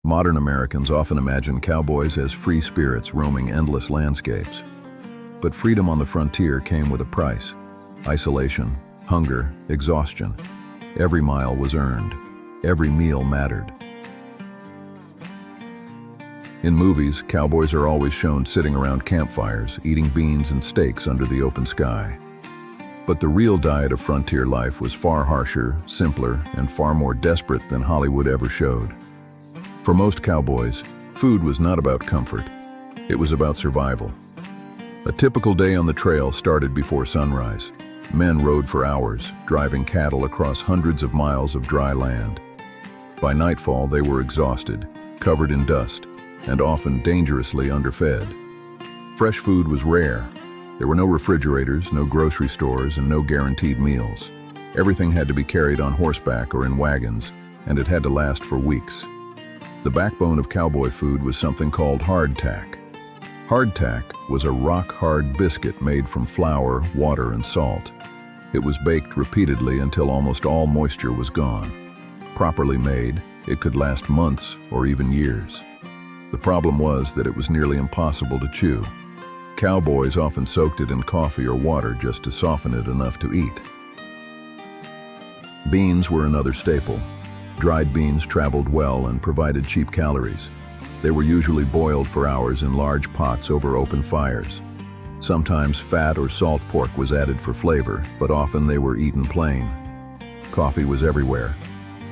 Modern Americans often imagine cowboys as free spirits roaming endless landscapes. But freedom on the frontier came with a price: isolation, hunger, exhaustion. Every mile was earned. Every meal mattered. In movies, cowboys are always shown sitting around campfires, eating beans and steaks under the open sky. But the real diet of frontier life was far harsher, simpler, and far more desperate than Hollywood ever showed. For most cowboys, food was not about comfort. It was about survival. A typical day on the trail started before sunrise. Men rode for hours, driving cattle across hundreds of miles of dry land. By nightfall, they were exhausted, covered in dust, and often dangerously underfed. Fresh food was rare. There were no refrigerators, no grocery stores, and no guaranteed meals. Everything had to be carried on horseback or in wagons, and it had to last for weeks. The backbone of cowboy food was something called hardtack. Hardtack was a rock-hard biscuit made from flour, water, and salt. It was baked repeatedly until almost all moisture was gone. Properly made, it could last months or even years. The problem was that it was nearly impossible to chew. Cowboys often soaked it in coffee or water just to soften it enough to eat. Beans were another staple. Dried beans traveled well and provided cheap calories. They were usually boiled for hours in large pots over open fires. Sometimes fat or salt pork was added for flavor, but often they were eaten plain. Coffee was everywhere.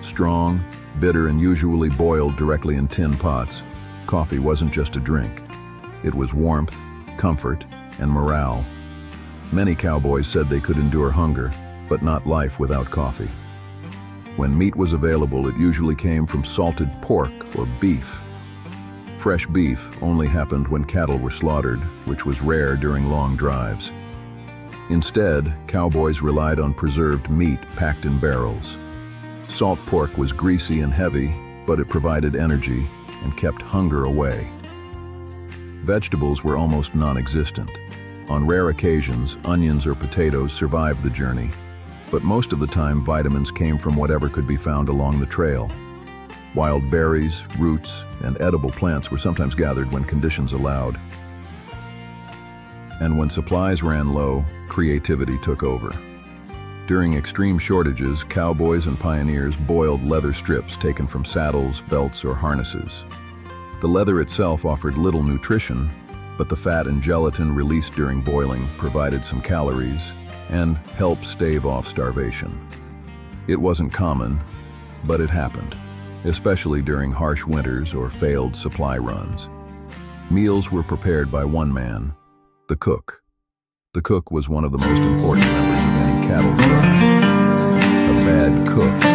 Strong, bitter, and usually boiled directly in tin pots. Coffee wasn't just a drink. It was warmth, comfort, and morale. Many cowboys said they could endure hunger, but not life without coffee. When meat was available, it usually came from salted pork or beef. Fresh beef only happened when cattle were slaughtered, which was rare during long drives. Instead, cowboys relied on preserved meat packed in barrels. Salt pork was greasy and heavy, but it provided energy and kept hunger away. Vegetables were almost non-existent. On rare occasions, onions or potatoes survived the journey, but most of the time vitamins came from whatever could be found along the trail. Wild berries, roots, and edible plants were sometimes gathered when conditions allowed. And when supplies ran low, creativity took over. During extreme shortages, cowboys and pioneers boiled leather strips taken from saddles, belts, or harnesses. The leather itself offered little nutrition, but the fat and gelatin released during boiling provided some calories and helped stave off starvation. It wasn't common, but it happened, especially during harsh winters or failed supply runs. Meals were prepared by one man, the cook. The cook was one of the most important members of any cattle tribe. A bad cook